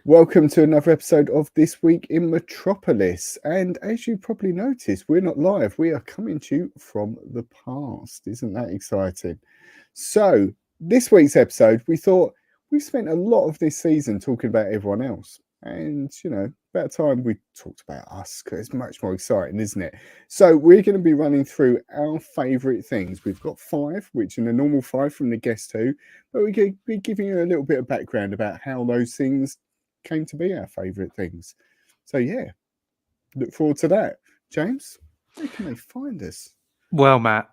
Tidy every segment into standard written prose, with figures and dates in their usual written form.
Welcome to another episode of This Week in Metropolis. And as you probably noticed, we're not live. We are coming to you from the past. Isn't that exciting? So, this week's episode, we thought we've spent a lot of this season talking about everyone else. And, about time we talked about us, because it's much more exciting, isn't it? So, we're going to be running through our favourite things. We've got 5, which are the normal 5 from the Guess Who, but we're going to be giving you a little bit of background about how those things came to be our favourite things. So yeah, look forward to that. James, where can they find us? Well, Matt,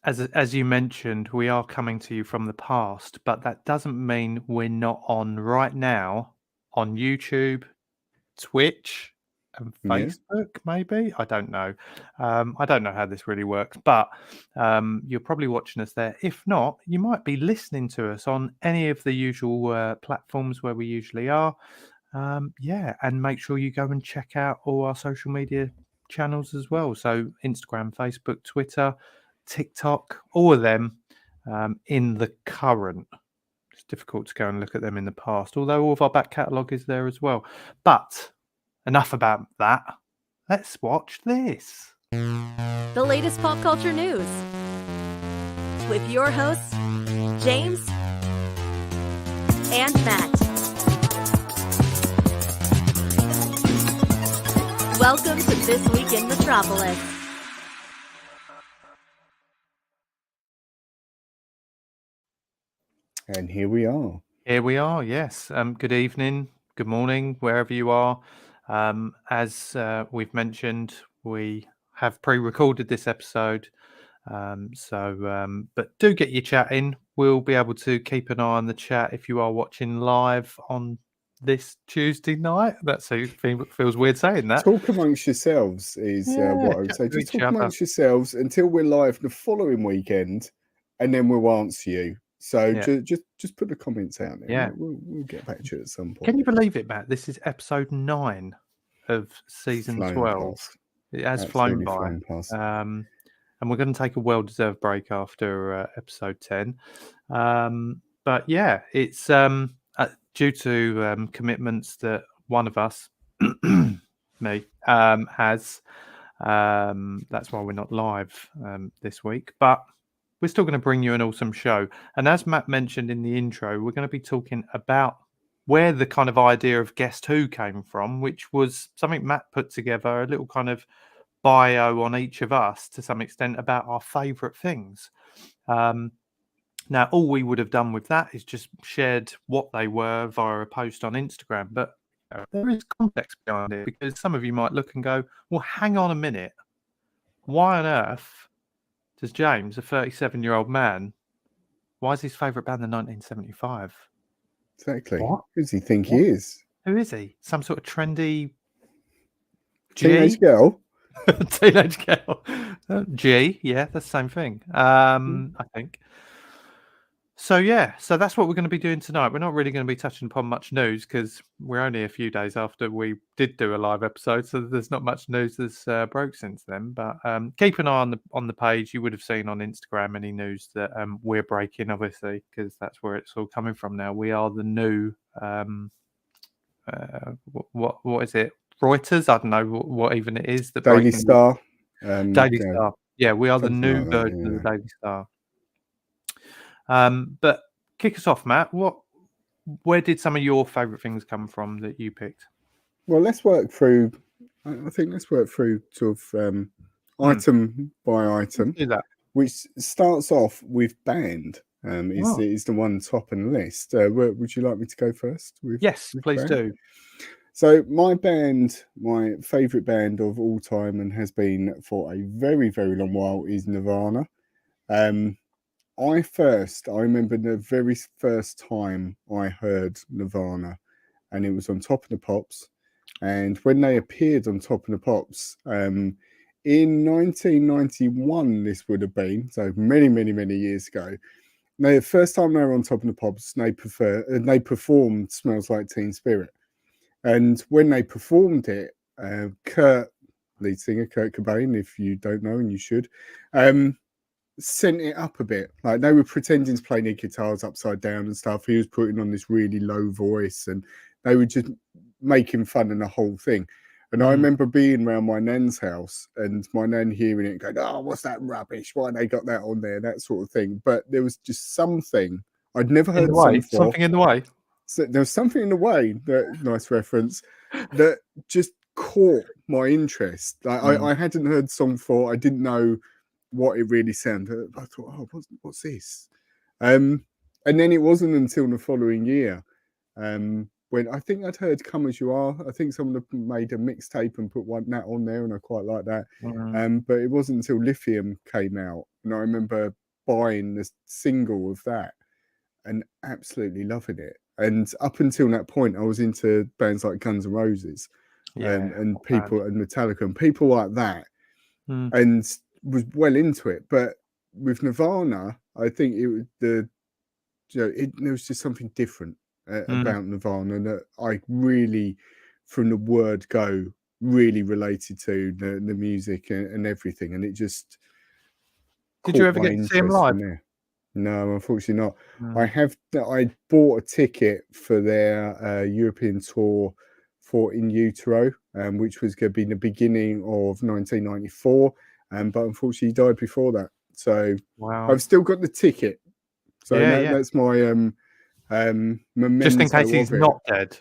as you mentioned, we are coming to you from the past, but that doesn't mean we're not on right now on YouTube, Twitch, and Facebook, maybe. I don't know. I don't know how this really works, but you're probably watching us there. If not, you might be listening to us on any of the usual platforms where we usually are. And make sure you go and check out all our social media channels as well. So Instagram, Facebook, Twitter, TikTok, all of them in the current. It's difficult to go and look at them in the past, although all of our back catalogue is there as well. But enough about that. Let's watch this. The latest pop culture news with your hosts, James and Matt. Welcome to This Week in Metropolis. And here we are. Here we are, yes. Good evening, good morning, wherever you are. As we've mentioned, we have pre-recorded this episode. But do get your chat in. We'll be able to keep an eye on the chat if you are watching live on this Tuesday night. That's feels weird saying that. Talk amongst yourselves is what I would say. Just talk amongst yourselves until we're live the following weekend, and then we'll answer you. So just put the comments out there. Yeah, we'll get back to it at some point. Can you believe it, Matt? This is episode 9 of season 12. Past. It has flown past. And we're going to take a well-deserved break after episode 10. But yeah, it's due to commitments that one of us, me, has. That's why we're not live this week. But we're still going to bring you an awesome show. And as Matt mentioned in the intro, we're going to be talking about where the kind of idea of Guess Who came from, which was something Matt put together, a little kind of bio on each of us to some extent about our favourite things. Now, all we would have done with that is just shared what they were via a post on Instagram. But there is context behind it, because some of you might look and go, well, hang on a minute. Why on earth does James, a 37-year-old man, why is his favourite band the 1975? Exactly. What? Who does he think he is? Who is he? Some sort of trendy teenage girl? Teenage girl. G, yeah, that's the same thing. I think. So that's what we're going to be doing tonight. We're not really going to be touching upon much news because we're only a few days after we did do a live episode, so there's not much news that's broke since then. But keep an eye on the page. You would have seen on Instagram any news that we're breaking, obviously, because that's where it's all coming from now. We are the new what is it? Reuters? I don't know what even it is. Daily Star. Daily Star. Yeah, we are the new version of the Daily Star. But kick us off, Matt. Where did some of your favourite things come from that you picked? Well, let's work through. I think let's work through sort of item by item. Do that. Which starts off with band. Is the one top on the list. Would you like me to go first? Yes, please do. So my favourite band of all time and has been for a very, very long while is Nirvana. I remember the very first time I heard Nirvana, and it was on Top of the Pops. And when they appeared on Top of the Pops, in 1991, this would have been, so many, many, many years ago. The first time they were on Top of the Pops, they performed Smells Like Teen Spirit. And when they performed it, lead singer Kurt Cobain, if you don't know, and you should, sent it up a bit. Like they were pretending to play their guitars upside down and stuff. He was putting on this really low voice, and they were just making fun of the whole thing. And I remember being around my nan's house and my nan hearing it and going, "Oh, what's that rubbish? Why they got that on there?" That sort of thing. But there was just something I'd never heard something in the way. So there was something in the way, that nice reference, that just caught my interest. Like I hadn't heard the song before. I didn't know what it really sounded. I thought, "Oh, what's this?" And then it wasn't until the following year, when I think I'd heard "Come As You Are." I think someone had made a mixtape and put that on there, and I quite like that. But it wasn't until Lithium came out, and I remember buying the single of that and absolutely loving it. And up until that point, I was into bands like Guns N' Roses, and people and Metallica and people like that, and was well into it. But with Nirvana, I think it was there was just something different about Nirvana that I really, from the word go, really related to the music and everything. And it just did you ever get to see him live? No, unfortunately not. I bought a ticket for their European tour for In Utero, which was going to be the beginning of 1994, but unfortunately he died before that. So I've still got the ticket. So that's my memento. Just in case he's not dead.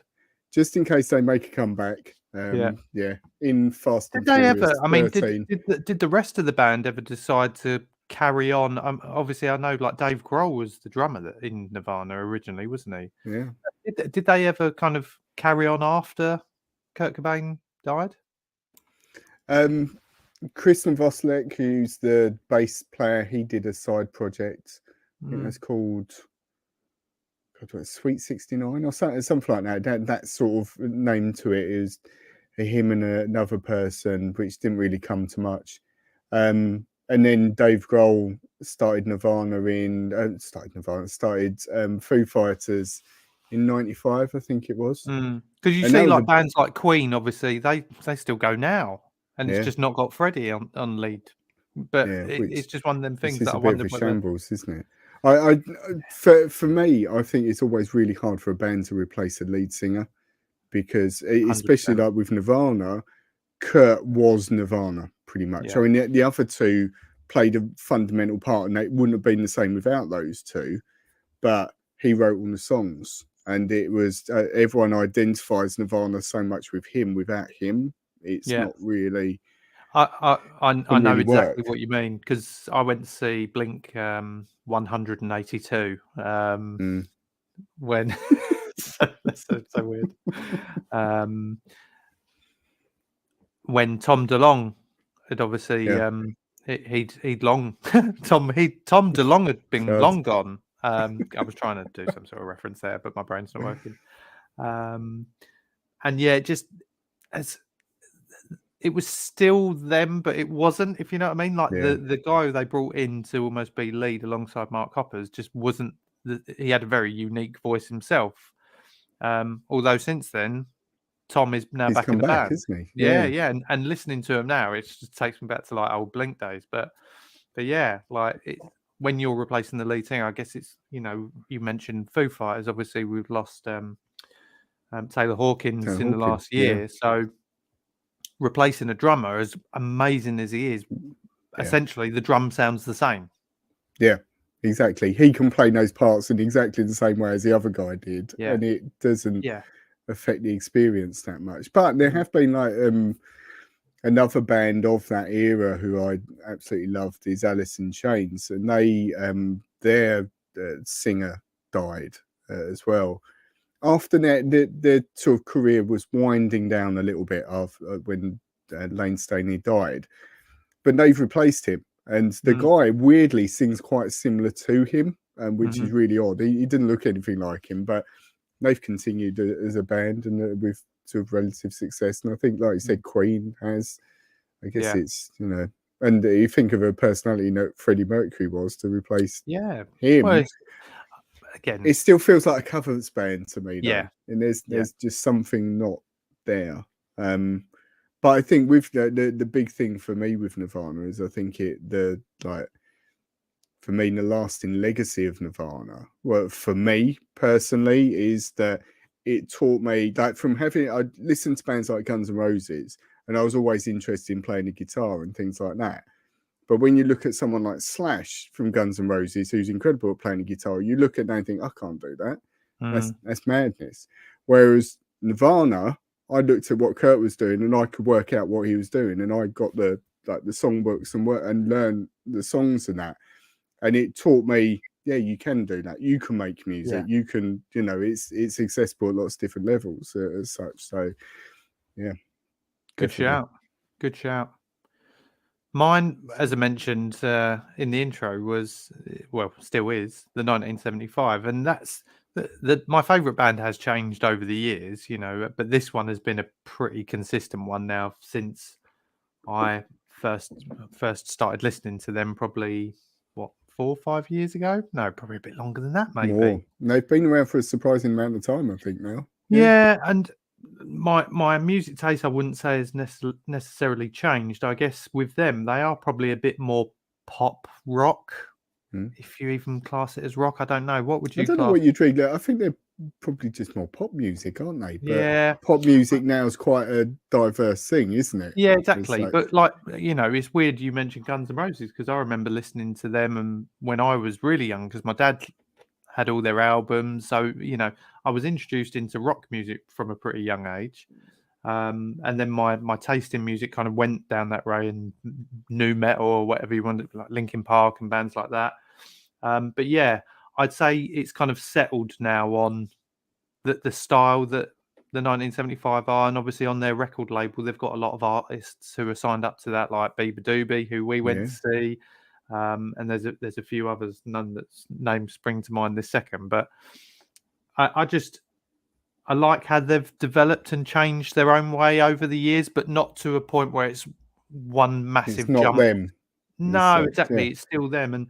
Just in case they make a comeback. In Fast and Furious. I mean, did the rest of the band ever decide to carry on? Obviously, I know like Dave Grohl was the drummer in Nirvana originally, wasn't he? Yeah. Did they ever kind of carry on after Kurt Cobain died? Chris Novoselic, who's the bass player, he did a side project. I think that's called Sweet 69 or something like that. That sort of name to it is him and another person, which didn't really come to much. And then Dave Grohl started Foo Fighters in 95, I think it was. Because you see like bands like Queen, obviously, they still go now. And it's just not got Freddie on lead. But it's just one of them things that I wonder. It's a bit of a shambles, isn't it? For me, I think it's always really hard for a band to replace a lead singer, because especially 100%. Like with Nirvana, Kurt was Nirvana pretty much. Yeah. I mean, the other two played a fundamental part, and it wouldn't have been the same without those two. But he wrote all the songs, and it was everyone identifies Nirvana so much with him. Without him, it's not really. I know exactly what you mean, because I went to see Blink 182 when that's so weird. When Tom DeLonge had obviously he'd long Tom DeLonge had been long gone. I was trying to do some sort of reference there, but my brain's not working. And just as it was still them, but it wasn't, if you know what I mean. Like the guy they brought in to almost be lead alongside Mark Hoppus just wasn't. He had a very unique voice himself. Although since then, Tom is now back in the band, isn't he? Yeah. And listening to him now, it just takes me back to like old Blink days. But like when you're replacing the lead singer, I guess it's, you mentioned Foo Fighters. Obviously, we've lost Taylor Hawkins in the last year, so. Replacing a drummer, as amazing as he is, essentially the drum sounds the same. Yeah, exactly. He can play those parts in exactly the same way as the other guy did, and it doesn't affect the experience that much. But there have been like another band of that era who I absolutely loved is Alice in Chains, and their singer died as well. After that, their sort of career was winding down a little bit after when Lane Stanley died, but they've replaced him, and the guy weirdly sings quite similar to him, which is really odd. He didn't look anything like him, but they've continued as a band and with sort of relative success. And I think, like you said, Queen has. I guess it's and you think of a personality that Freddie Mercury was to replace him. Well, again, it still feels like a covers band to me, though. And there's just something not there. But I think with the big thing for me with Nirvana is I think the lasting legacy of Nirvana, well, for me personally, is that it taught me, like, from having, I listened to bands like Guns N' Roses, and I was always interested in playing the guitar and things like that. But when you look at someone like Slash from Guns N' Roses, who's incredible at playing the guitar, you look at that and think, I can't do that. That's madness. Whereas Nirvana, I looked at what Kurt was doing and I could work out what he was doing, and I got the songbooks and learn the songs and that, and it taught me, yeah, you can do that. You can make music. You can, it's accessible at lots of different levels as such. So, yeah, good shout. Mine, as I mentioned in the intro, was, well, still is, the 1975, and that's my favourite band has changed over the years, but this one has been a pretty consistent one now since I first started listening to them. Probably 4 or 5 years ago? No, probably a bit longer than that, maybe. More. They've been around for a surprising amount of time, I think now. Yeah, and my music taste, I wouldn't say has necessarily changed. I guess with them, they are probably a bit more pop rock, if you even class it as rock. I don't know. What would you? I don't know what you treat. I think they're probably just more pop music, aren't they? But yeah, pop music now is quite a diverse thing, isn't it? Yeah, exactly. But it's weird you mentioned Guns N' Roses, because I remember listening to them and when I was really young, because my dad had all their albums. So, I was introduced into rock music from a pretty young age. And then my taste in music kind of went down that way, and new metal or whatever you want, like Linkin Park and bands like that. But yeah, I'd say it's kind of settled now on the style that the 1975 are, and obviously on their record label, they've got a lot of artists who are signed up to that, like Bieber Doobie, who we went to see. And there's a few others, none that's names spring to mind this second, but I like how they've developed and changed their own way over the years, but not to a point where it's one massive it's not jump. Them. No, exactly. It's still them. And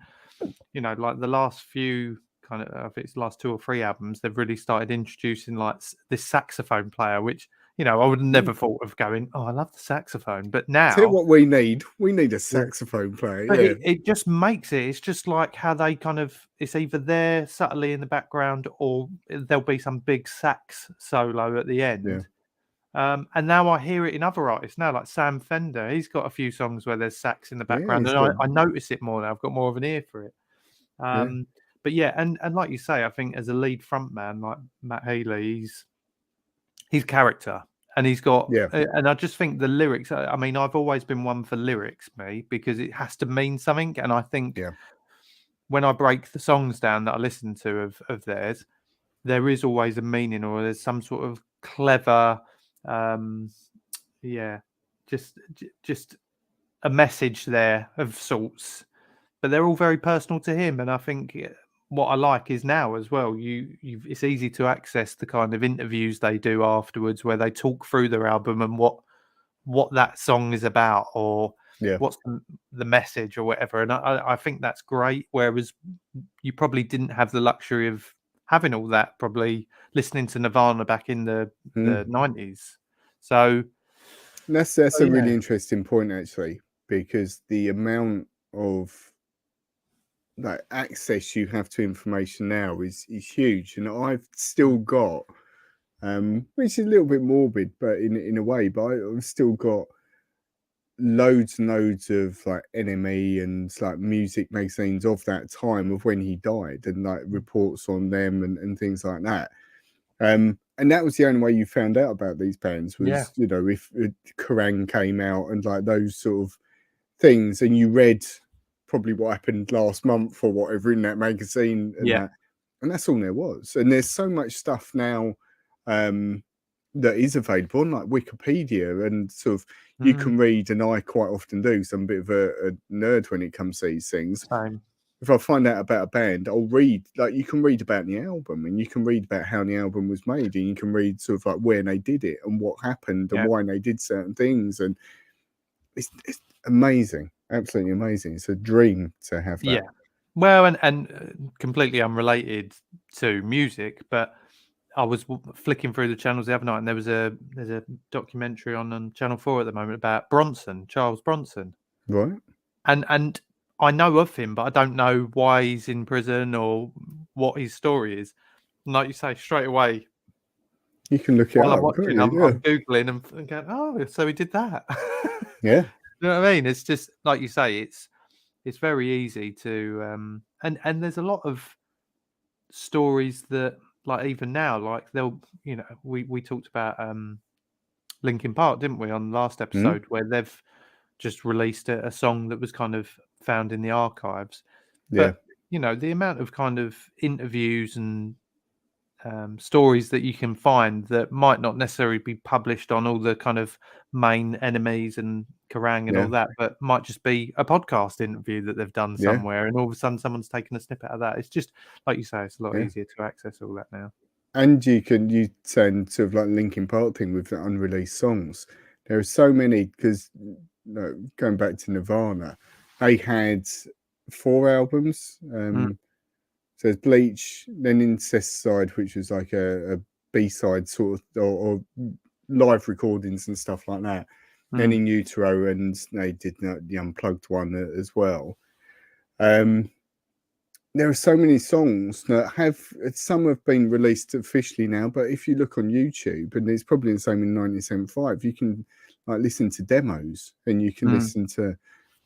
like the last few I think it's the last 2 or 3 albums, they've really started introducing like this saxophone player, which I would have never thought of going, oh, I love the saxophone. But now, tell you what we need a saxophone player. But it just makes it. It's just like how they kind of, it's either there subtly in the background or there'll be some big sax solo at the end. And now I hear it in other artists now, like Sam Fender. He's got a few songs where there's sax in the background, and I notice it more now. I've got more of an ear for it. But yeah, and like you say, I think as a lead frontman like Matt Healy, he's character, and he's got, and I just think the lyrics. I mean, I've always been one for lyrics, because it has to mean something, and I think when I break the songs down that I listen to of theirs, there is always a meaning, or there's some sort of clever, just a message there of sorts. But they're all very personal to him, and I think what I like is now as well, it's easy to access the kind of interviews they do afterwards, where they talk through their album and what that song is about, or what's the message or whatever. And I think that's great. Whereas you probably didn't have the luxury of having all that, probably listening to Nirvana back in the 90s. So that's a really interesting point, actually, because the amount of access you have to information now is huge, and I've still got, which is a little bit morbid, but in a way, but I've still got loads and loads of like NME and like music magazines of that time of when he died, and like reports on them and things like that. And that was the only way you found out about these bands was, if Kerrang came out and like those sort of things, and you read probably what happened last month or whatever in that magazine, and that's all there was. And there's so much stuff now that is available on like Wikipedia, and sort of you can read, and I quite often do, so I'm a bit of a nerd when it comes to these things. If I find out about a band, I'll read, like, you can read about the album, and you can read about how the album was made, and you can read sort of like when they did it and what happened and why they did certain things, and it's amazing, absolutely amazing. It's a dream to have that. Well, and completely unrelated to music, but I was flicking through the channels the other night, and there's a documentary on Channel 4 at the moment about Charles Bronson, right? And I know of him, but I don't know why he's in prison or what his story is. And like you say, straight away, You can look it while up. I'm watching, I'm googling and going, oh, so he did that. Yeah. You know what I mean? It's just like you say, it's very easy to and there's a lot of stories that, like, even now, like, they'll, you know, we talked about Linkin Park, didn't we, on the last episode, where they've just released a song that was kind of found in the archives. But you know, the amount of kind of interviews and stories that you can find that might not necessarily be published on all the kind of main enemies and Kerrang and all that, but might just be a podcast interview that they've done somewhere, and all of a sudden someone's taken a snippet of that. It's just, like you say, it's a lot easier to access all that now. And you send sort of like Linkin Park thing with the unreleased songs. There are so many, because going back to Nirvana, they had 4 albums. So there's Bleach, then Incesticide, which was like a B-side sort of, or live recordings and stuff like that. Then In Utero, and they did the Unplugged one as well. There are so many songs that some have been released officially now, but if you look on YouTube, and it's probably the same in 1975, you can like listen to demos, and you can listen to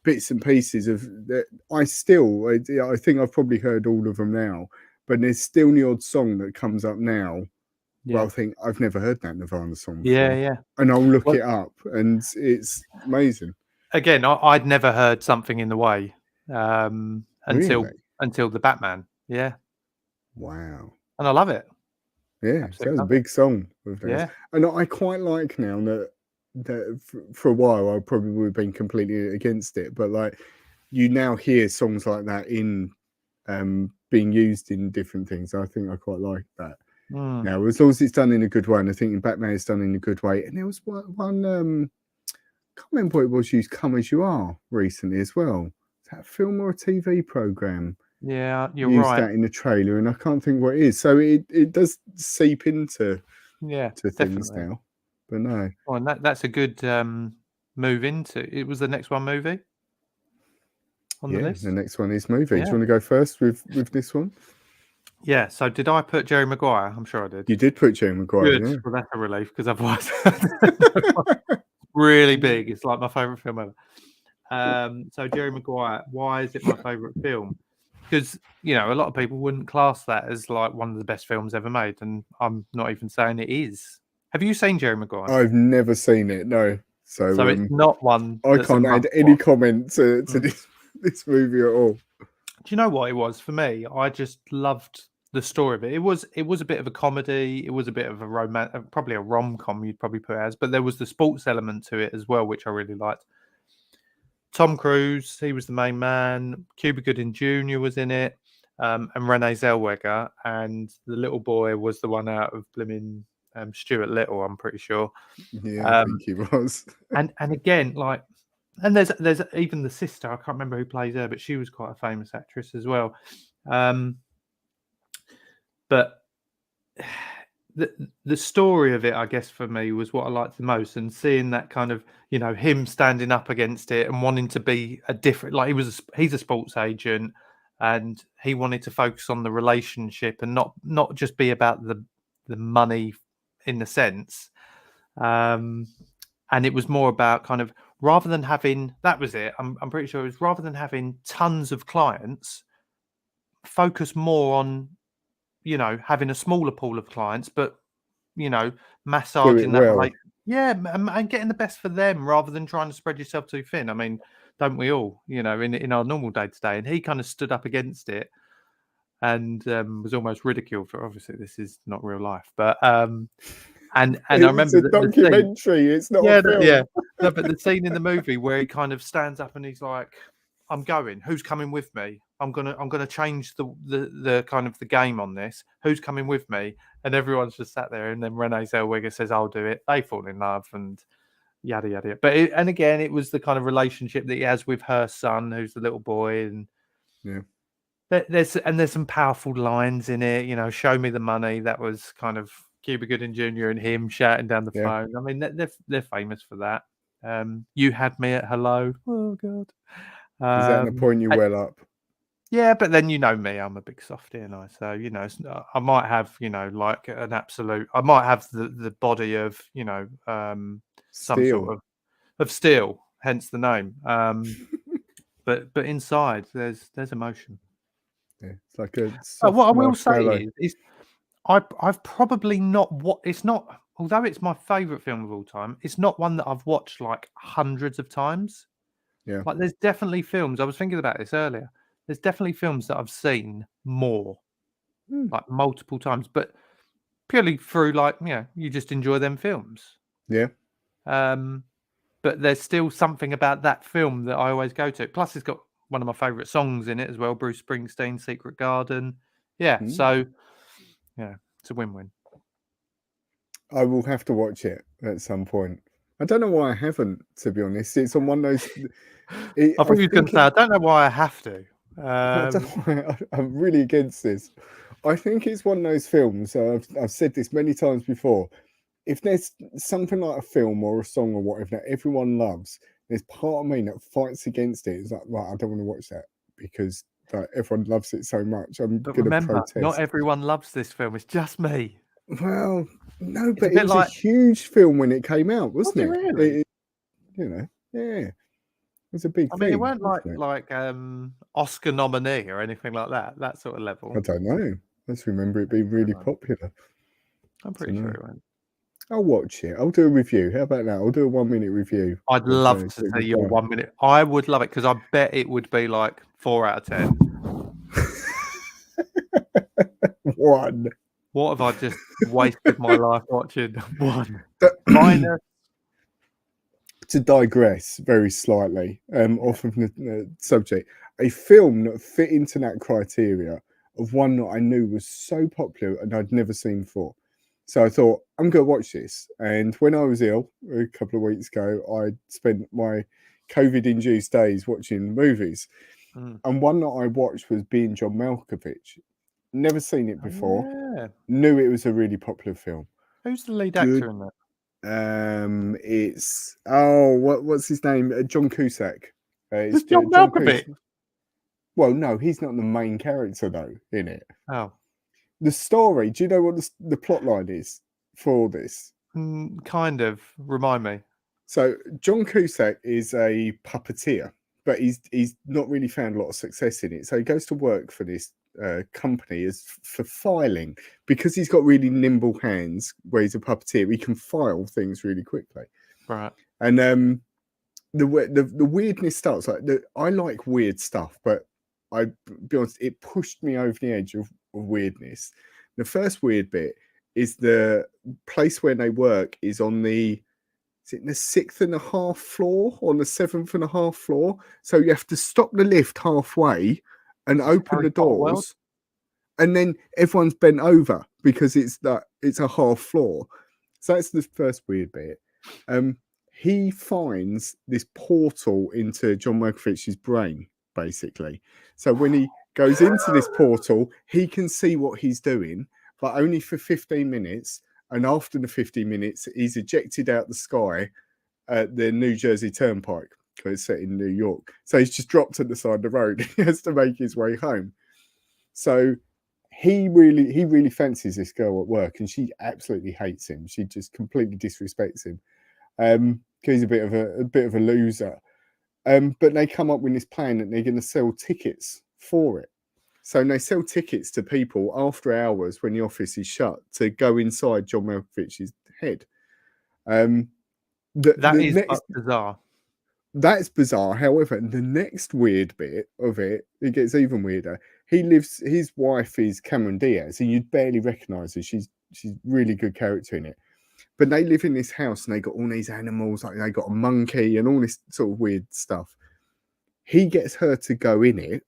bits and pieces of that. I think I've probably heard all of them now, but there's still the odd song that comes up now. Well, I think I've never heard that Nirvana song before. And I'll look it up, and it's amazing. Again, I'd never heard Something in the Way until the Batman. Yeah. Wow. And I love it. Yeah, so it's a big song. And I quite like now that for a while I probably would have been completely against it, but like you now hear songs like that in being used in different things. I think I quite like that. Now, as long as it's done in a good way, and I think in Batman it's done in a good way. And there was one can't remember what it was, used Come As You Are recently as well. Is that a film or a TV program? Yeah, you're used right. That in the trailer, and I can't think what it is. So it does seep into to things now. But no. Oh, and that's a good move into it. Was the next one movie on the list? The next one is movie. Do you want to go first with this one? Yeah. So did I put Jerry Maguire? I'm sure I did. You did put Jerry Maguire. Good. Yeah. Well, that's a relief, because otherwise, really big. It's like my favourite film ever. So Jerry Maguire. Why is it my favourite film? Because, you know, a lot of people wouldn't class that as like one of the best films ever made, and I'm not even saying it is. Have you seen Jerry Maguire? I've never seen it. No. So it's not one. I can't add any comment to this movie at all. Do you know what it was for me? I just loved the story of it. It was a bit of a comedy. It was a bit of a romance, probably a rom-com you'd probably put it as, but there was the sports element to it as well, which I really liked. Tom Cruise, he was the main man. Cuba Gooding Jr. was in it, and Renee Zellweger, and the little boy was the one out of blimmin' Stuart Little, I'm pretty sure. Yeah, I think he was. and again, like, and there's even the sister. I can't remember who plays her, but she was quite a famous actress as well. But the story of it, I guess, for me was what I liked the most, and seeing that kind of, you know, him standing up against it and wanting to be a different, like he's a sports agent, and he wanted to focus on the relationship and not just be about the money in the sense. And it was more about kind of, rather than having, that was it. I'm pretty sure it was, rather than having tons of clients, focus more on, you know, having a smaller pool of clients, but, you know, massaging that and getting the best for them, rather than trying to spread yourself too thin. I mean, don't we all, you know, in our normal day to day? And he kind of stood up against it, and was almost ridiculed for, obviously this is not real life, but and I remember it's a documentary. It's not a film. No, but the scene in the movie where he kind of stands up and he's like, I'm going. Who's coming with me? I'm gonna change the kind of the game on this. Who's coming with me? And everyone's just sat there. And then Renee Zellweger says, "I'll do it." They fall in love and yada yada. But and again, it was the kind of relationship that he has with her son, who's the little boy, and there's some powerful lines in it. You know, show me the money. That was kind of Cuba Gooding Jr. and him shouting down the phone. I mean, they're famous for that. You had me at hello. Oh God. Is that the point you well up? Yeah, but then you know me, I'm a big softie, and so I might have like an absolute. I might have the body of some sort of steel, hence the name. But inside there's emotion. Yeah, it's like a What I soft will marshmallow. say is I've probably not it's not, although it's my favourite film of all time, it's not one that I've watched like hundreds of times. Yeah. Like there's definitely films, I was thinking about this earlier. There's definitely films that I've seen more, like multiple times, but purely through you just enjoy them films. Yeah. But there's still something about that film that I always go to. Plus, it's got one of my favourite songs in it as well, Bruce Springsteen, Secret Garden. Yeah, so yeah, it's a win-win. I will have to watch it at some point. I don't know why I haven't, to be honest. It's on one of those. I thought you were going to say, I don't know why I have to. I don't know why I'm really against this. I think it's one of those films. I've said this many times before. If there's something like a film or a song or whatever that everyone loves, there's part of me that fights against it. It's like, right, I don't want to watch that because everyone loves it so much. I'm going to protest. Not everyone loves this film. It's just me. Well, no, but it was a huge film when it came out, wasn't it? Really? Yeah. It was a big thing. I mean, it weren't like Oscar nominee or anything like that sort of level. I don't know. I just remember it being really popular. I'm pretty sure it went. I'll watch it. I'll do a review. How about that? I'll do a 1 minute review. I'd love to see your 1 minute. I would love it because I bet it would be like 4 out of 10. 1. What have I just wasted my life watching? 1. Minus. To digress very slightly off of the subject, a film that fit into that criteria of one that I knew was so popular and I'd never seen before. So I thought, I'm going to watch this. And when I was ill a couple of weeks ago, I spent my COVID-induced days watching movies. And one that I watched was Being John Malkovich. Never seen it before. Knew it was a really popular film. Who's the lead actor in that? It's what's his name? John Cusack. It's John Malkovich. Well, no, he's not the main character though in it. Oh. The story. Do you know what the plot line is for all this? Kind of. Remind me. So John Cusack is a puppeteer, but he's not really found a lot of success in it. So he goes to work for this company for filing because he's got really nimble hands. Where he's a puppeteer, he can file things really quickly. Right. And the weirdness starts like I like weird stuff, but I be honest, it pushed me over the edge of weirdness. The first weird bit is the place where they work is on the 6.5 floor, on the 7.5 floor. So you have to stop the lift halfway and open the doors, and then everyone's bent over because it's a half floor. So that's the first weird bit. He finds this portal into John Malkovich's brain, basically. So when he goes into this portal, he can see what he's doing, but only for 15 minutes. And after the 15 minutes, he's ejected out the sky at the New Jersey Turnpike, because it's set in New York. So he's just dropped at the side of the road. He has to make his way home. So he really fancies this girl at work, and she absolutely hates him. She just completely disrespects him. He's a bit of a loser. But they come up with this plan that they're going to sell tickets for it. So they sell tickets to people after hours when the office is shut to go inside John Malkovich's head. That is bizarre. That's bizarre. However, the next weird bit of it gets even weirder. His wife is Cameron Diaz, and you'd barely recognise her. She's really good character in it. But they live in this house and they got all these animals, like they got a monkey and all this sort of weird stuff. He gets her to go in it,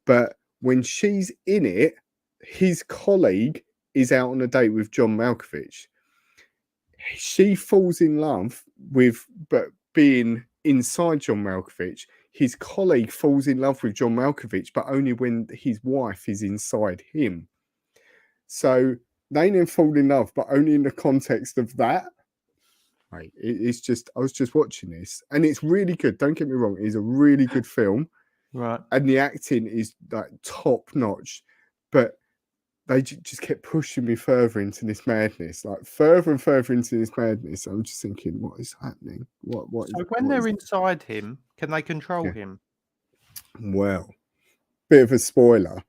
but when she's in it, his colleague is out on a date with John Malkovich. She falls in love but being inside John Malkovich. His colleague falls in love with John Malkovich, but only when his wife is inside him. So they then fall in love, but only in the context of that. Right. It's just, I was just watching this and it's really good. Don't get me wrong. It's a really good film. Right. And the acting is like top notch, but they just kept pushing me further into this madness, like further and further into this madness. I'm just thinking, what is happening? So when they're inside him, can they control him? Well, bit of a spoiler.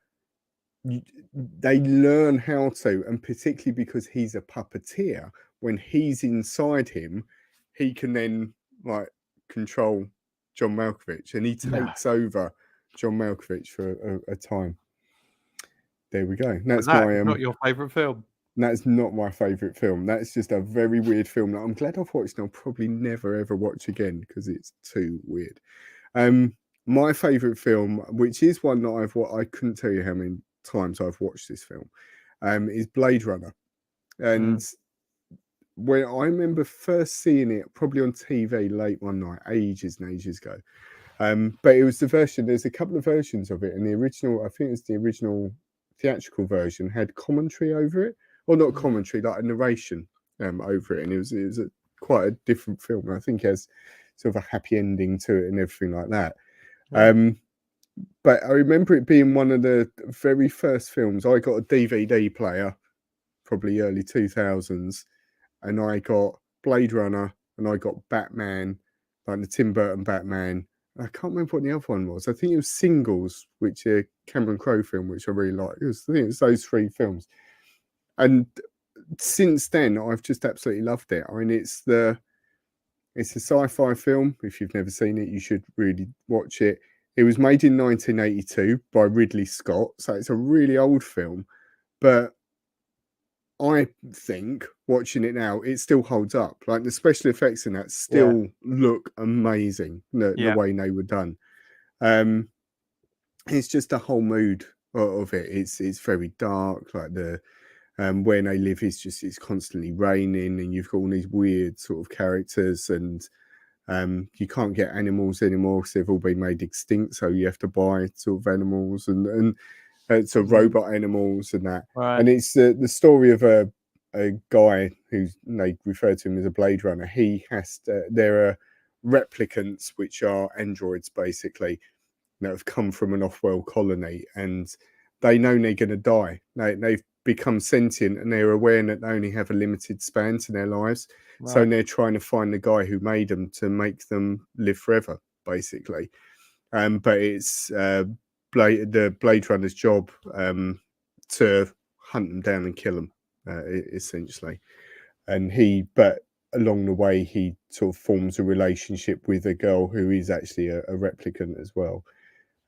They learn how to, and particularly because he's a puppeteer, when he's inside him, he can then like control John Malkovich, and he takes over John Malkovich for a time. There we go. That's not your favourite film. That's not my favourite film. That's just a very weird film that I'm glad I've watched and I'll probably never ever watch again because it's too weird. My favourite film, which is one that I couldn't tell you how many times I've watched this film, is Blade Runner. And when I remember first seeing it, probably on TV late one night, ages and ages ago. But it was the version, there's a couple of versions of it, and the original, I think it's the original theatrical version, had commentary over it, or not commentary, like a narration over it, and it was quite a different film. I think it has sort of a happy ending to it and everything like that. But I remember it being one of the very first films. I got a DVD player, probably early 2000s, and I got Blade Runner, and I got Batman, like the Tim Burton Batman. I can't remember what the other one was. I think it was Singles, which is a Cameron Crowe film, which I really like. I think it was those three films. And since then, I've just absolutely loved it. I mean, it's a sci-fi film. If you've never seen it, you should really watch it. It was made in 1982 by Ridley Scott, so it's a really old film. But I think watching it now, it still holds up. Like the special effects in that still look amazing. The way they were done. It's just a whole mood of it. It's very dark. Like the where they live it's constantly raining, and you've got all these weird sort of characters, and you can't get animals anymore because they've all been made extinct. So you have to buy sort of animals and sort of robot animals and that. Right. And it's the story of a guy who's, they refer to him as a Blade Runner. He has to, there are replicants, which are androids basically, that have come from an off-world colony, and they know they're going to die. They've become sentient, and they're aware that they only have a limited span to their lives. Right. So they're trying to find the guy who made them to make them live forever, basically. But it's the Blade Runner's job to hunt them down and kill them, essentially. And but along the way, he sort of forms a relationship with a girl who is actually a replicant as well.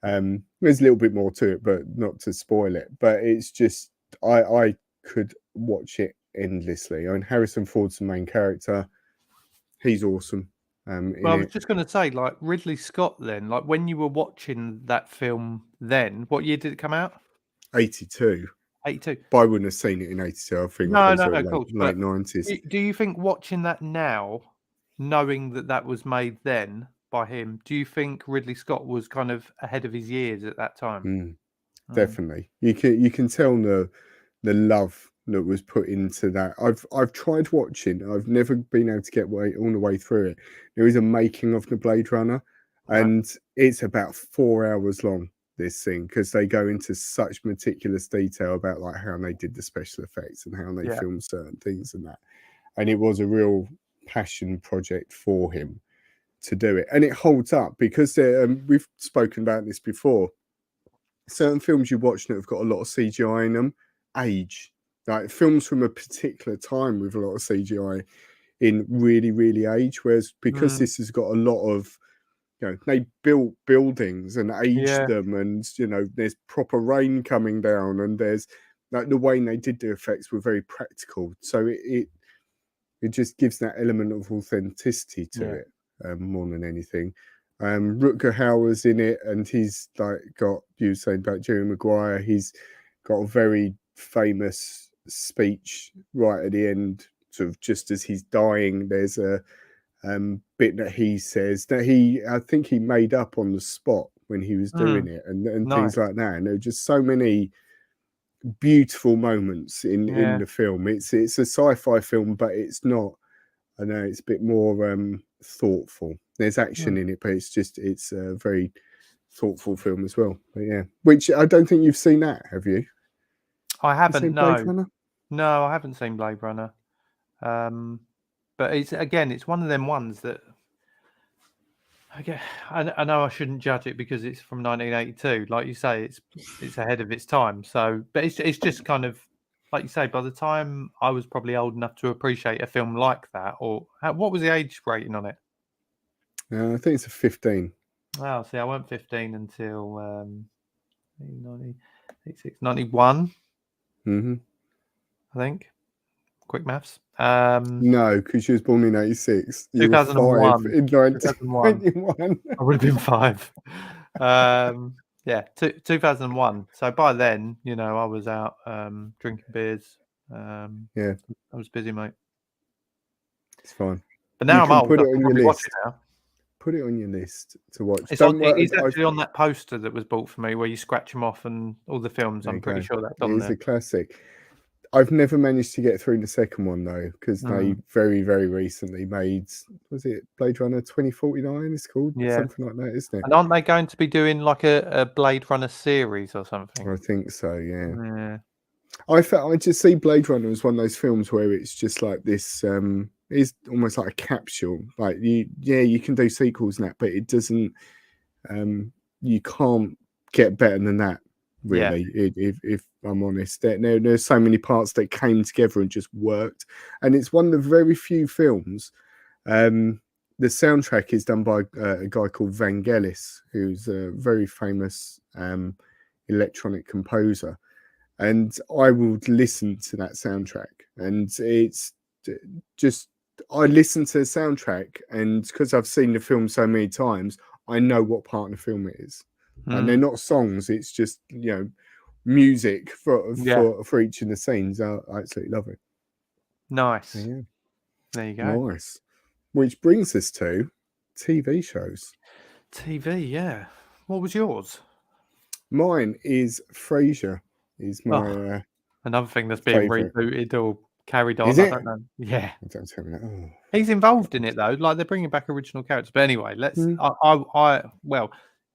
There's a little bit more to it, but not to spoil it. But it's just, I could watch it endlessly. I mean, Harrison Ford's the main character. He's awesome. Well, I was just going to say, like Ridley Scott then, like when you were watching that film then, what year did it come out? 82. 82. But I wouldn't have seen it in 82. I think late 90s. Do you think watching that now, knowing that was made then by him, do you think Ridley Scott was kind of ahead of his years at that time? Definitely. You can tell the love that was put into that. I've tried watching. I've never been able to get all the way through it. There is a making of the Blade Runner, and it's about 4 hours long, this thing, because they go into such meticulous detail about like how they did the special effects and how they filmed certain things and that. And it was a real passion project for him to do it, and it holds up because we've spoken about this before. Certain films you watch that have got a lot of CGI in them age. Like films from a particular time with a lot of CGI in really, really age. Whereas because this has got a lot of, they built buildings and aged them, and there's proper rain coming down, and there's like the way they did the effects were very practical. So it just gives that element of authenticity to it more than anything. Rutger Hauer's in it, and he's like got, you were saying about Jerry Maguire, he's got a very famous speech right at the end, sort of just as he's dying. There's a bit that he says that I think he made up on the spot when he was doing it, and things like that. And there are just so many beautiful moments in the film. It's a sci-fi film, but it's not. I know it's a bit more thoughtful. There's action in it, but it's very thoughtful film as well. But yeah, which I don't think you've seen that, have you? I haven't. Blade Runner? No, I haven't seen Blade Runner. But it's one of them ones that I know I shouldn't judge it because it's from 1982. Like you say, it's ahead of its time. So, but it's just kind of like you say. By the time I was probably old enough to appreciate a film like that, or what was the age rating on it? I think it's a 15. Oh, see, I weren't 15 until 91. Mm-hmm. I think. Quick maths. No, because she was born in 86. 2001. You were 5 in 1991. I would have been 5. 2001. So by then, I was out drinking beers. Yeah, I was busy, mate. It's fine. But now I'm old. Put it on your list. Now. Put it on your list to watch. It's actually on that poster that was bought for me, where you scratch them off and all the films. I'm pretty sure that's on there. It's a classic. I've never managed to get through the second one though, because they very, very recently made, was it Blade Runner 2049? It's called something like that, isn't it? And aren't they going to be doing like a Blade Runner series or something? I think so. Yeah. I just see Blade Runner as one of those films where it's just like this. Is almost like a capsule. Like you can do sequels and that, but it doesn't. You can't get better than that. Really, if I'm honest, there's so many parts that came together and just worked, and it's one of the very few films. The soundtrack is done by a guy called Vangelis, who's a very famous electronic composer, and I would listen to that soundtrack, and it's just I listen to the soundtrack, and because I've seen the film so many times, I know what part of the film it is. And they're not songs; it's just music for each of the scenes. I absolutely love it. Nice. So, yeah. There you go. Nice. Which brings us to TV shows. TV, yeah. What was yours? Mine is Frasier. Is my another thing that's being rebooted or carried on. Is I it? don't know. Yeah. Don't tell me that. Oh. He's involved in it though. Like they're bringing back original characters. But anyway, let's.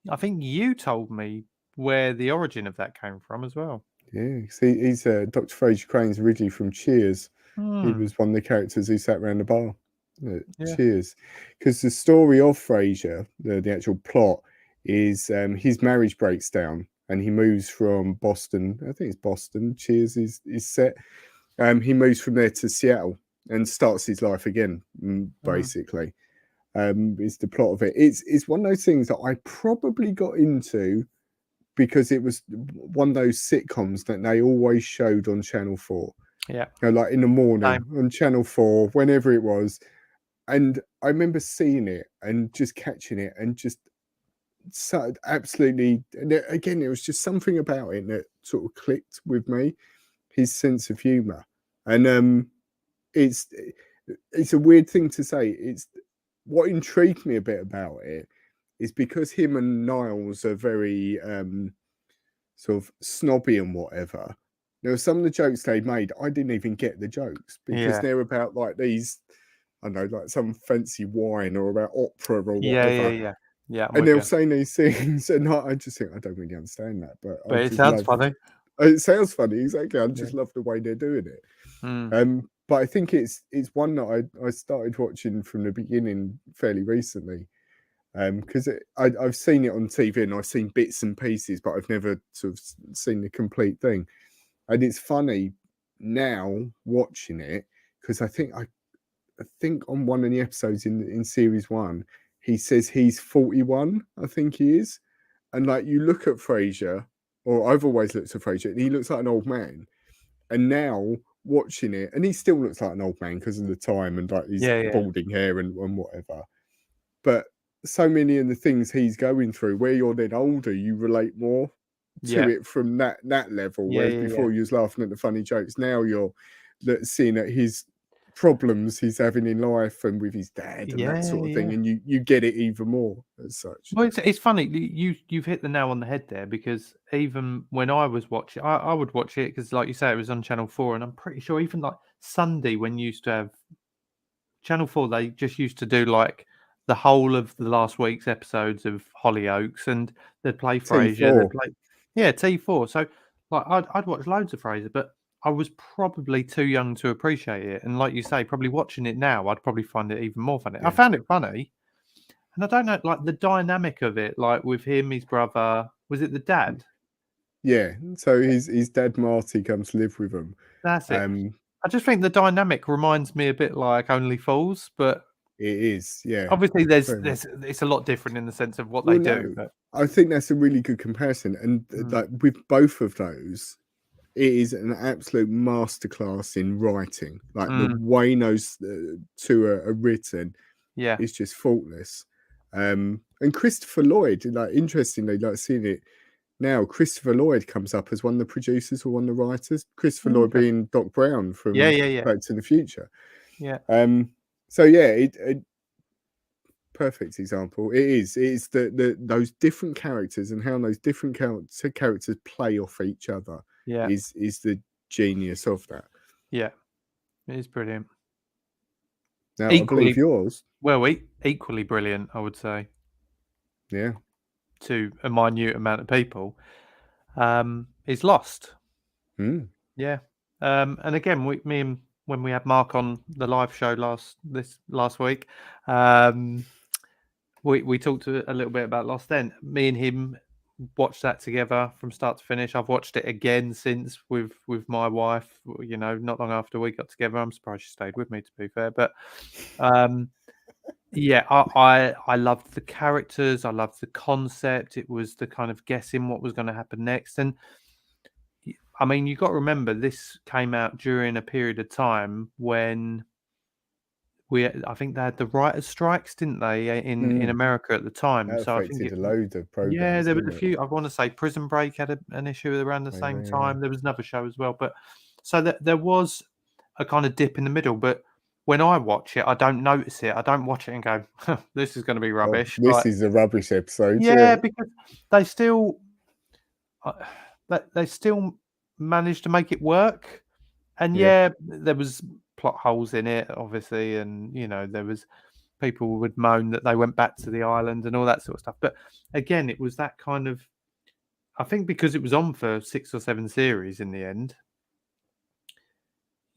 I think you told me where the origin of that came from as well. Yeah, he's Dr. Frasier Crane's originally from Cheers. He was one of the characters who sat around the bar. Cheers. Because the story of Frasier, the actual plot, is his marriage breaks down and he moves from Boston. I think it's Boston. Cheers is set. He moves from there to Seattle and starts his life again, basically. Is the plot of it. It's one of those things that I probably got into because it was one of those sitcoms that they always showed on Channel 4. Yeah. Like in the morning on Channel 4, whenever it was. And I remember seeing it and just catching it and just so absolutely, again, it was just something about it that sort of clicked with me, his sense of humor. And it's a weird thing to say. It's what intrigued me a bit about it is because him and Niles are very sort of snobby and whatever. There were some of the jokes they made, I didn't even get the jokes because they're about like these, I don't know, like some fancy wine or about opera or whatever. Yeah. And they'll say these things, and I just think I don't really understand that. But it sounds funny. It sounds funny, exactly. I just love the way they're doing it. But I think it's one that I started watching from the beginning fairly recently. Because I've seen it on TV and I've seen bits and pieces, but I've never sort of seen the complete thing. And it's funny now watching it because I think on one of the episodes in series 1, he says he's 41. I think he is, and like you look at Frasier, or I've always looked at Frasier, and he looks like an old man. And now watching it, and he still looks like an old man because of the time and like his balding hair and whatever. But so many of the things he's going through, where you're then older, you relate more to it from that level. Whereas before you was laughing at the funny jokes, now you're seeing at his problems he's having in life and with his dad and that sort of thing, and you get it even more as such. Well, it's funny you've hit the nail on the head there, because even when I was watching, I would watch it because, like you say, it was on Channel 4, and I'm pretty sure even like Sunday when you used to have Channel 4, they just used to do like the whole of the last week's episodes of Hollyoaks, and they'd play Frasier. T4. They'd play, yeah, T4. So like I'd watch loads of Frasier, but I was probably too young to appreciate it. And like you say, probably watching it now, I'd probably find it even more funny. I found it funny, and I don't know, like the dynamic of it, like with him, his brother. Was it the dad? Yeah. So his dad Marty comes to live with him. That's it. I just think the dynamic reminds me a bit like Only Fools, but it is, yeah. Obviously, it's a lot different in the sense of what they do. But I think that's a really good comparison, and like with both of those, it is an absolute masterclass in writing. Like the way those two are written, is just faultless. And Christopher Lloyd, like interestingly, like seeing it now, Christopher Lloyd comes up as one of the producers or one of the writers. Christopher Lloyd being Doc Brown from Back to the Future. Yeah. So yeah, it perfect example. It is the those different characters and how those different characters play off each other. Yeah. Is the genius of that. Yeah, it is brilliant. Now I believe yours. Well, equally brilliant, I would say. Yeah. To a minute amount of people, is Lost. Yeah. And again, when we had Mark on the live show last week, we talked a little bit about Lost. Then me and him watched that together from start to finish. I've watched it again since with my wife. You know, not long after we got together. I'm surprised she stayed with me, to be fair, but. Yeah, I loved the characters. I loved the concept. It was the kind of guessing what was going to happen next. And I mean, you got to remember, this came out during a period of time when I think they had the writers' strikes, didn't they, in America at the time? That so affected I think a load of programs. Yeah, there was a few. I want to say Prison Break had an issue around the same time. There was another show as well, but so there was a kind of dip in the middle, but. When I watch it, I don't notice it. I don't watch it and go, "This is going to be rubbish." This is a rubbish episode. Yeah, because they still managed to make it work. And there was plot holes in it, obviously, and there was people would moan that they went back to the island and all that sort of stuff. But again, it was that kind of. I think because it was on for 6 or 7 series in the end.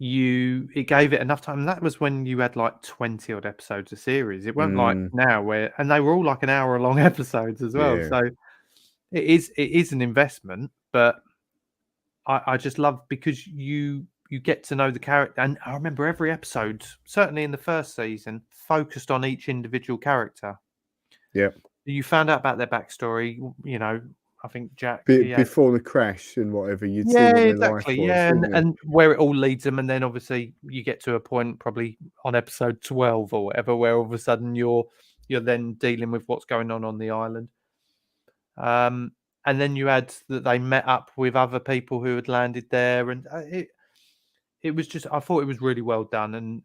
It gave it enough time, and that was when you had like 20 odd episodes a series. It wasn't like now and they were all like an hour long episodes as well. So it is an investment, but I just love because you get to know the character, and I remember every episode, certainly in the first season, focused on each individual character. Yeah, you found out about their backstory. I think Jack before the crash and whatever you'd see what their life was, and where it all leads them, and then obviously you get to a point probably on episode 12 or whatever where all of a sudden you're then dealing with what's going on the island. And then you had that they met up with other people who had landed there, and it was just I thought it was really well done, and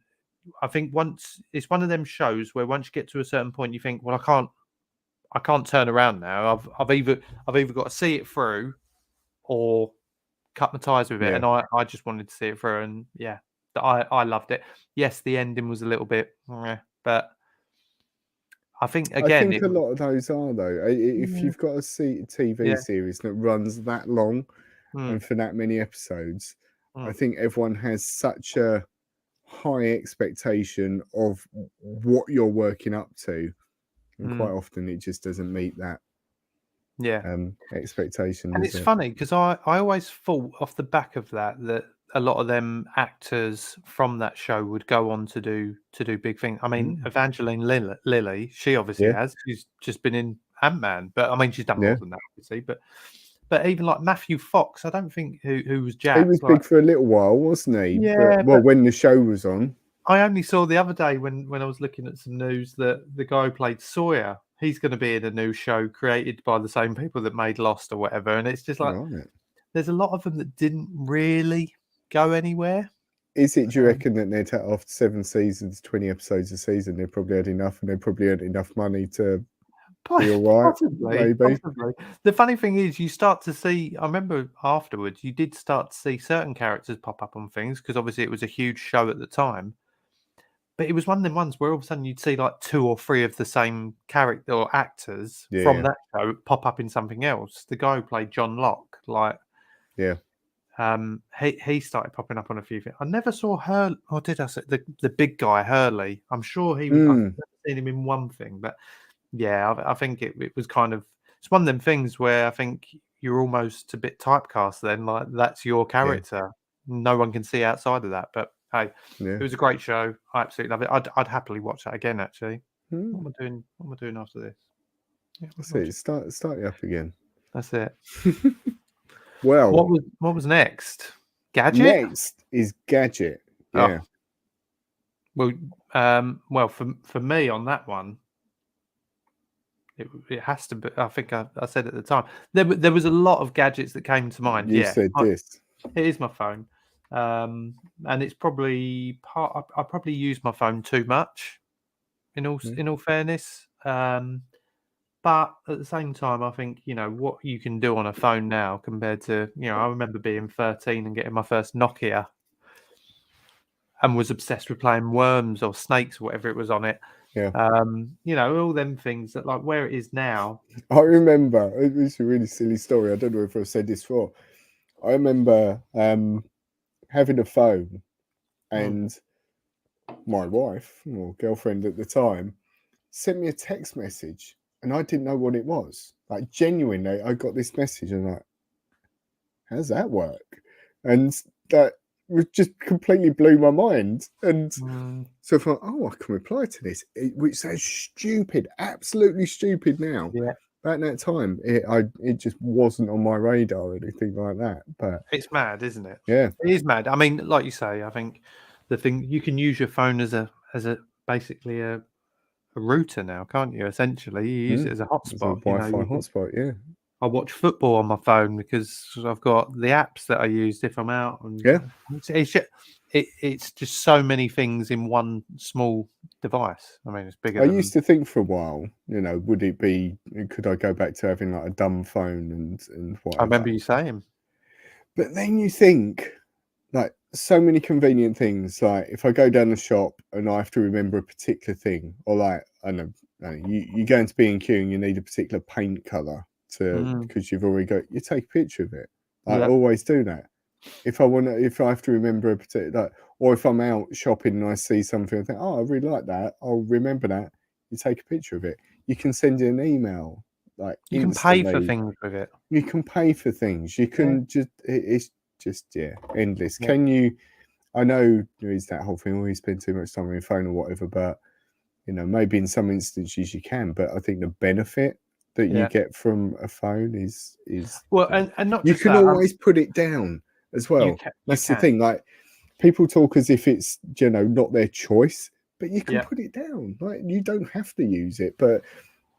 I think it's one of them shows where once you get to a certain point you think, well, I can't turn around now. I've either got to see it through or cut my ties with it. And I just wanted to see it through. And I loved it. Yes, the ending was a little bit, but I think a lot of those are though. If you've got a TV series that runs that long and for that many episodes, I think everyone has such a high expectation of what you're working up to. And quite often it just doesn't meet that expectation. And it's funny because I always thought off the back of that a lot of them actors from that show would go on to do big things. I mean, Evangeline Lilly, she obviously has. She's just been in Ant-Man, but I mean, she's done more than that, obviously. But even like Matthew Fox, I don't think who was Jack. He was big for a little while, wasn't he? Yeah. But when the show was on. I only saw the other day when I was looking at some news that the guy who played Sawyer, he's going to be in a new show created by the same people that made Lost or whatever. And it's just like, there's a lot of them that didn't really go anywhere. Do you reckon that they'd after 7 seasons, 20 episodes a season, they probably had enough and they probably earned enough money to be all right? Possibly. The funny thing is you start to see, I remember afterwards, you did start to see certain characters pop up on things because obviously it was a huge show at the time. But it was one of them ones where all of a sudden you'd see like 2 or 3 of the same character or actors from that show pop up in something else. The guy who played John Locke, he started popping up on a few things. I never saw her, or did I say the big guy Hurley? I'm sure he was. I've never seen him in one thing, but yeah, I think it was kind of, it's one of them things where I think you're almost a bit typecast then, like that's your character. No one can see outside of that. But hey, it was a great show. I absolutely love it. I'd happily watch that again. Actually, what am I doing? What am I doing after this? That's it. Start you up again. That's it. Well, what was next? Gadget. Next is Gadget. Yeah. Oh. Well, for me on that one, it has to be. I think I said at the time there was a lot of gadgets that came to mind. You said this. It is my phone, and it's probably I probably use my phone too much. In all fairness, but at the same time, I think what you can do on a phone now compared to I remember being 13 and getting my first Nokia, and was obsessed with playing worms or snakes or whatever it was on it. Yeah. All them things that like where it is now. I remember, it's a really silly story. I don't know if I've said this before. I remember having a phone, and my wife or girlfriend at the time sent me a text message, and I didn't know what it was. Like, genuinely, I got this message and like, how's that work? And that just completely blew my mind. And so I thought, I can reply to this, which sounds stupid, absolutely stupid now. Yeah. At that time, it just wasn't on my radar or anything like that. But it's mad, isn't it? Yeah, it is mad. I mean, like you say, I think the thing, you can use your phone as a basically a router now, can't you? Essentially, you use it as a hotspot, as a Wi-Fi hotspot. Yeah. I watch football on my phone because I've got the apps that I use if I'm out. And it's just so many things in one small device. I mean, it's bigger. I used to think for a while, could I go back to having like a dumb phone and whatever? I remember you saying. But then you think, like, so many convenient things. Like, if I go down the shop and I have to remember a particular thing, or like, I don't know, you go into B&Q and you need a particular paint color because you've already got, you take a picture of it. I always do that. If I have to remember a particular, or if I'm out shopping and I see something, I think, I really like that, I'll remember that. You take a picture of it. You can send an email. Like, you can pay for things with it. You can pay for things. You can it's just endless. Can you? I know there is that whole thing where you spend too much time on your phone or whatever, but maybe in some instances you can. But I think the benefit that you get from a phone is well, and not you just can that, always put it down as well. That's the thing. Like, people talk as if it's not their choice, but you can put it down. Like, you don't have to use it, but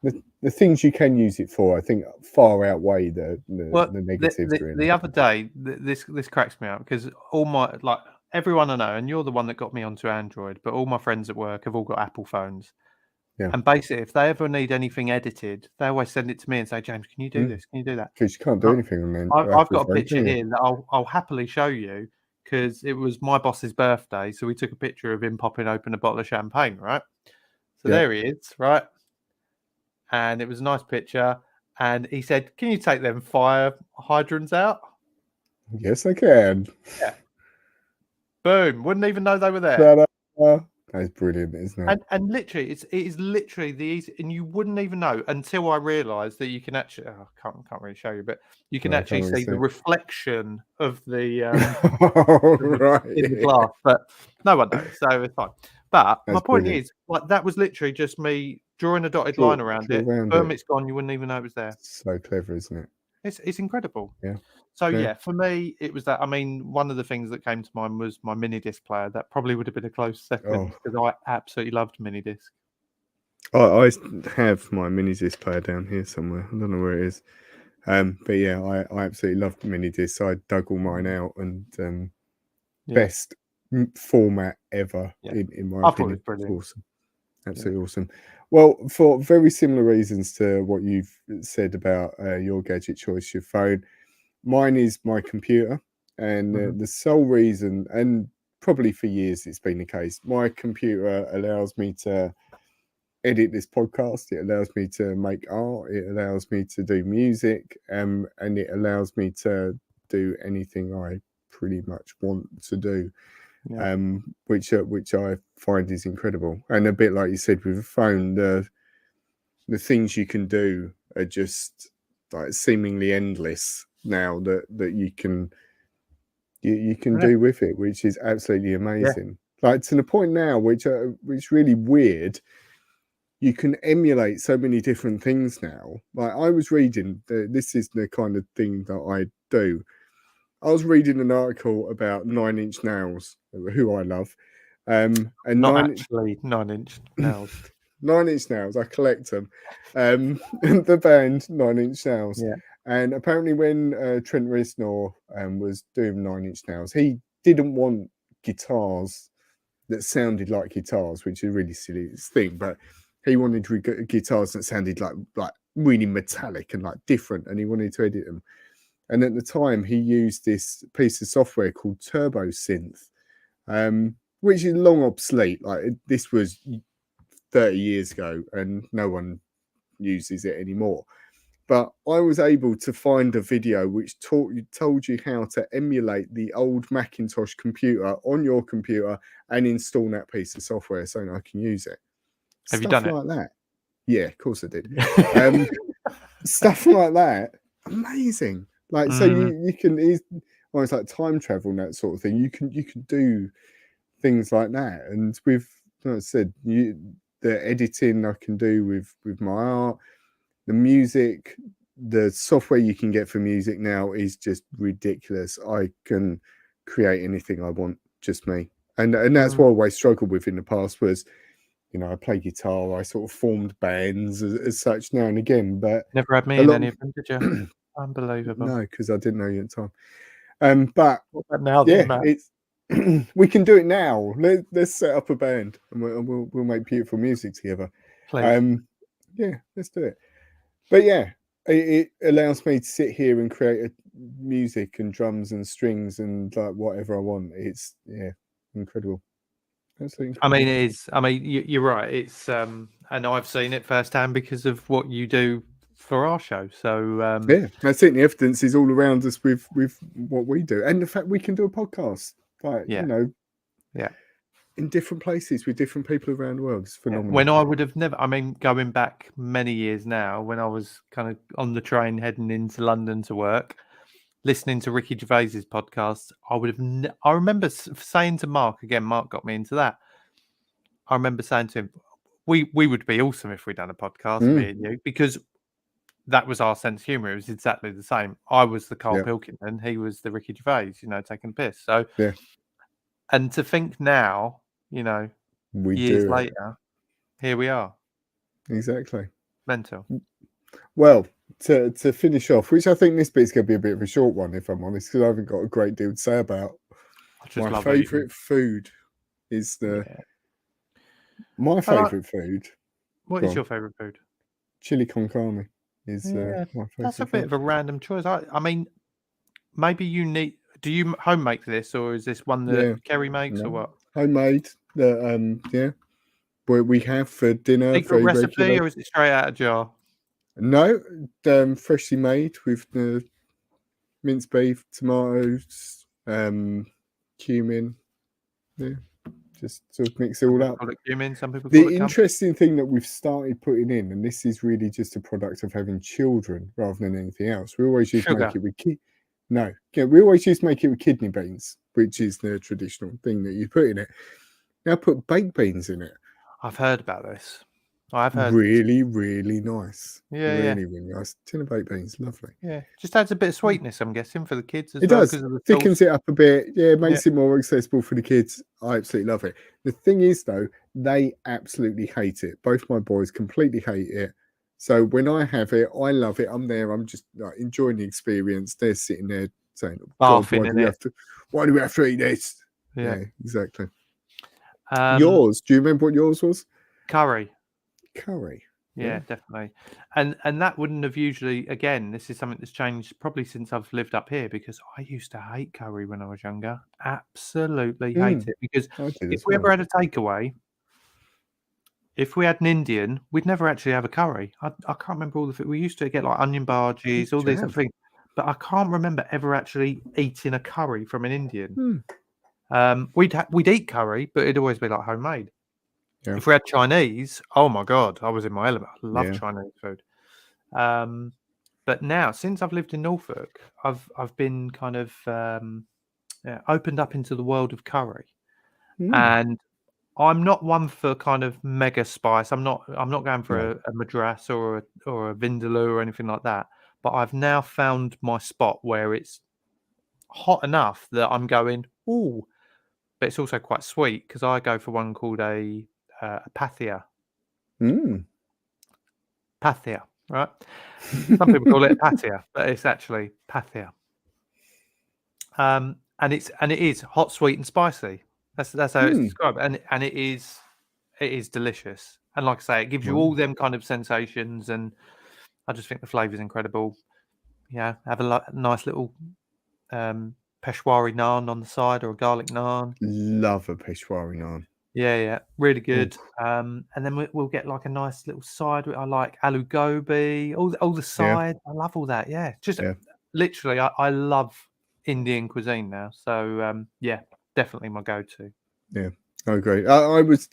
the things you can use it for, I think, far outweigh the negatives. The other day, this cracks me up because all my everyone I know, and you're the one that got me onto Android, but all my friends at work have all got Apple phones. Yeah. And basically, if they ever need anything edited, they always send it to me and say, "James, can you do this? Can you do that?" Because you can't do anything on them. I've got a picture here that I'll happily show you because it was my boss's birthday, so we took a picture of him popping open a bottle of champagne, right? So there he is, right? And it was a nice picture. And he said, "Can you take them fire hydrants out?" Yes, I can. Yeah. Boom. Wouldn't even know they were there. That's brilliant, isn't it? And literally, it is literally the easy, and you wouldn't even know until I realised that you can actually. I can't really show you, but you can actually see the reflection of the in the glass. But no one knows, so it's fine. But my point is, like, that was literally just me drawing a dotted line around it. Boom, it's gone. You wouldn't even know it was there. So clever, isn't it? It's incredible. Yeah. So for me, it was that. I mean, one of the things that came to mind was my mini disc player. That probably would have been a close second because I absolutely loved mini disc. I have my mini disc player down here somewhere. I don't know where it is. But yeah, I absolutely loved mini discs. I dug all mine out, and best format ever in my opinion. It's awesome. Absolutely awesome. Well, for very similar reasons to what you've said about your gadget choice, your phone, mine is my computer. And the sole reason, and probably for years it's been the case. My computer allows me to edit this podcast. It allows me to make art. It allows me to do music, and it allows me to do anything I pretty much want to do, which I find is incredible. And a bit like you said with a phone, the things you can do are just like seemingly endless now that you can do with it, which is absolutely amazing. Like to the point now, which is really weird. You can emulate so many different things now. Like I was reading, this is the kind of thing that I do. I was reading an article about 9 Inch Nails, who I love. And Not actually 9 Inch Nails. 9 Inch Nails, I collect them. The band 9 Inch Nails. Yeah. And apparently when Trent Reznor was doing 9 Inch Nails, he didn't want guitars that sounded like guitars, which is a really silly thing, but he wanted guitars that sounded like really metallic and like different, and he wanted to edit them. And at the time, he used this piece of software called Turbo Synth, which is long obsolete. Like this was 30 years ago, and no one uses it anymore. But I was able to find a video which told you how to emulate the old Macintosh computer on your computer and install that piece of software so that I can use it. Have you done it? Stuff like that. Yeah, of course I did. Stuff like that. Amazing. Like, so you can, it's like time travel and that sort of thing. You can do things like that. And with, like I said, the editing I can do with my art, the music, the software you can get for music now is just ridiculous. I can create anything I want, just me. And that's what I always struggled with in the past was, I play guitar. I sort of formed bands as such now and again, but never had me in any of them, did you? Unbelievable. No, because I didn't know you at the time. But now, yeah, it's we can do it now. Let's set up a band and we'll make beautiful music together. Please. Yeah, let's do it. But yeah, it allows me to sit here and create music and drums and strings and like whatever I want. It's incredible. I mean, it is. I mean, you're right. It's and I've seen it firsthand because of what you do for our show. So yeah, that's it. The evidence is all around us with what we do, and the fact we can do a podcast, like in different places with different people around the world. It's phenomenal. When I would have never. I mean, going back many years now, when I was kind of on the train heading into London to work, listening to Ricky Gervais's podcast, I remember saying to Mark, again, Mark got me into that. I remember saying to him, we would be awesome if we'd done a podcast, me and you, because that was our sense of humour. It was exactly the same. I was the Carl Pilkington, he was the Ricky Gervais, taking piss. So, and to think now, years later, here we are. Exactly. Mental. Well, to finish off, which I think this bit's going to be a bit of a short one, if I'm honest, because I haven't got a great deal to say about. My favourite food is my favourite food. What is your favourite food? Chili con carne is my favourite. That's a bit of a random choice. I mean, maybe you need. Do you home make this, or is this one that Kerry makes, or what? Homemade. What we have for dinner. Secret recipe, or is it straight out of jar? No, freshly made with the minced beef, tomatoes, cumin. Yeah, just sort of mix it all up. Cumin, some people call it interesting thing that we've started putting in, and this is really just a product of having children rather than anything else. We always used to make it with we always used to make it with kidney beans, which is the traditional thing that you put in it. Now put baked beans in it. I've heard about this. I've heard really, really nice. Yeah, really nice. Tin of baked beans, lovely. Yeah, just adds a bit of sweetness, I'm guessing, for the kids as it well. It does. Thickens it up a bit. Yeah, it makes it more accessible for the kids. I absolutely love it. The thing is, though, they absolutely hate it. Both my boys completely hate it. So when I have it, I love it. I'm there. I'm just enjoying the experience. They're sitting there saying, "Why do we have to eat this?" Yeah, exactly. Yours? Do you remember what yours was? Curry. Curry. Yeah, definitely. And that wouldn't have usually, again, this is something that's changed probably since I've lived up here, because I used to hate curry when I was younger. Absolutely hate it. Because if we ever had a takeaway, if we had an Indian, we'd never actually have a curry. I can't remember all the things. We used to get like onion bhajis, all these other things, but I can't remember ever actually eating a curry from an Indian. We'd eat curry, but it'd always be like homemade. Yeah. If we had Chinese, oh my God, I was in my element. I love Chinese food. But now, since I've lived in Norfolk, I've been kind of opened up into the world of curry, and I'm not one for kind of mega spice. I'm not going for a Madras or a Vindaloo or anything like that. But I've now found my spot where it's hot enough that I'm going, ooh, but it's also quite sweet, because I go for one called a pathia. Pathia, right? Some people call it a pathia, but it's actually pathia. And it is hot, sweet, and spicy. That's how it's described, and it is delicious. And like I say, it gives you all them kind of sensations, and I just think the flavour is incredible. Yeah, have a nice little Peshwari naan on the side, or a garlic naan. Love a Peshwari naan. Yeah, really good. And then we'll get like a nice little side. I like aloo gobi, all the side. I love all that. Yeah, just literally, I love Indian cuisine now. So definitely my go-to. Yeah, I agree. I was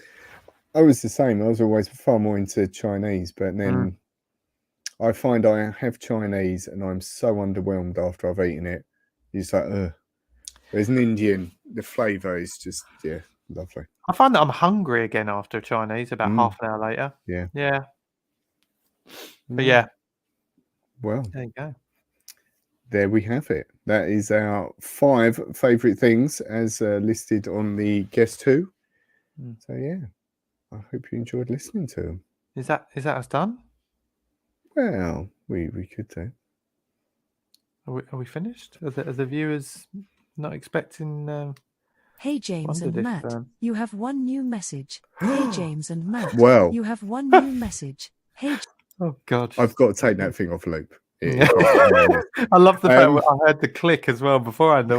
the same. I was always far more into Chinese, but then I find I have Chinese and I'm so underwhelmed after I've eaten it. It's like, there's an Indian. The flavour is just lovely. I find that I'm hungry again after Chinese about half an hour later. Yeah. But well, there you go. There we have it. That is our 5 favourite things as listed on the Guess Who. So I hope you enjoyed listening to them. Is that us done? Well, we could do. Are we finished? Are the viewers not expecting? Hey James and Matt, you have one new message. Hey James and Matt, well, you have one new message. Hey. Oh God! I've got to take that thing off loop. Yeah. I love the fact I heard the click as well beforehand.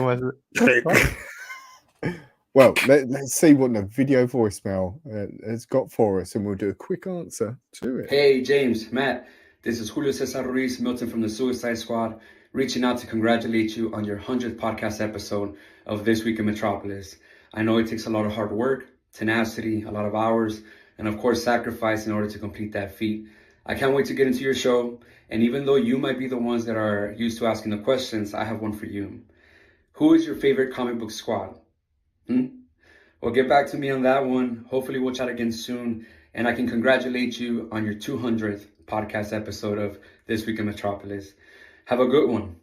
Well, let's see what the video voicemail has got for us, and we'll do a quick answer to it. Hey, James, Matt, this is Julio, Cesar, Ruiz, Milton from the Suicide Squad, reaching out to congratulate you on your 100th podcast episode of This Week in Metropolis. I know it takes a lot of hard work, tenacity, a lot of hours, and of course sacrifice in order to complete that feat. I can't wait to get into your show, and even though you might be the ones that are used to asking the questions, I have one for you. Who is your favorite comic book squad? Well, get back to me on that one. Hopefully we'll chat again soon, and I can congratulate you on your 200th podcast episode of This Week in Metropolis. Have a good one.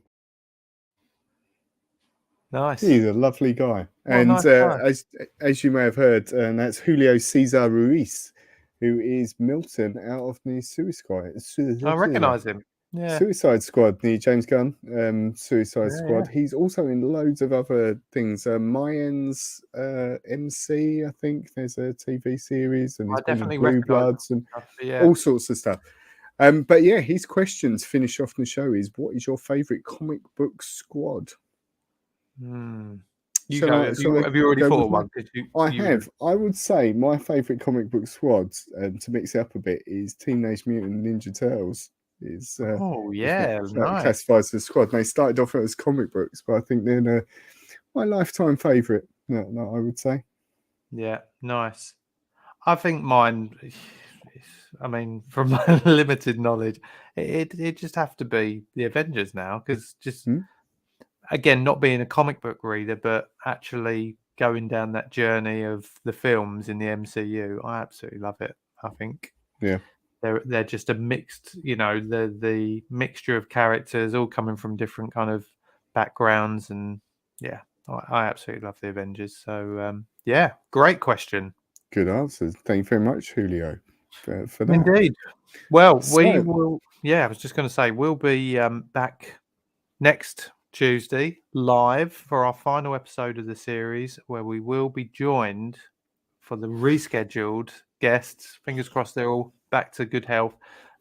Nice. He's a lovely guy. And nice guy. As you may have heard, that's Julio Cesar Ruiz, who is Milton out of the Suicide Squad. I recognise him. Yeah. Suicide Squad, the James Gunn Suicide Squad. He's also in loads of other things. Mayans MC, I think there's a TV series, and he's been in Blue Bloods and all sorts of stuff. But his questions finish off the show is, what is your favourite comic book squad? Have you already thought of one? I have. I would say my favourite comic book squad, to mix it up a bit, is Teenage Mutant Ninja Turtles. Is nice. Classifies as a squad. They started off as comic books, but I think they're my lifetime favourite. No, I would say. Yeah, nice. I think mine. I mean, from my limited knowledge, it just have to be the Avengers now, because again, not being a comic book reader, but actually going down that journey of the films in the MCU, I absolutely love it. I think they're just a mixed, the mixture of characters all coming from different kind of backgrounds, and I absolutely love the Avengers. So great question. Good answers. Thank you very much, Julio, for that. Indeed. Well, we will. I was just going to say we'll be back next Tuesday live for our final episode of the series, where we will be joined for the rescheduled guests. Fingers crossed they're all back to good health.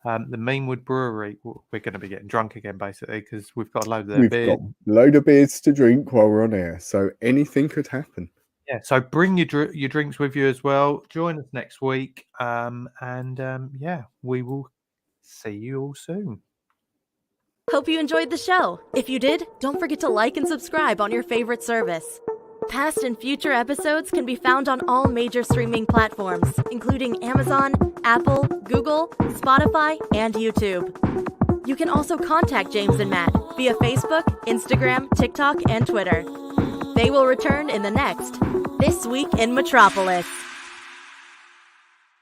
The Meanwood Brewery, we're going to be getting drunk again, basically, because we've got a load of their beers. We've got a load of beers to drink while we're on air, so anything could happen. Yeah, so bring your drinks with you as well. Join us next week, we will see you all soon. Hope you enjoyed the show. If you did, don't forget to like and subscribe on your favorite service. Past and future episodes can be found on all major streaming platforms, including Amazon, Apple, Google, Spotify, and YouTube. You can also contact James and Matt via Facebook, Instagram, TikTok, and Twitter. They will return in the next This Week in Metropolis.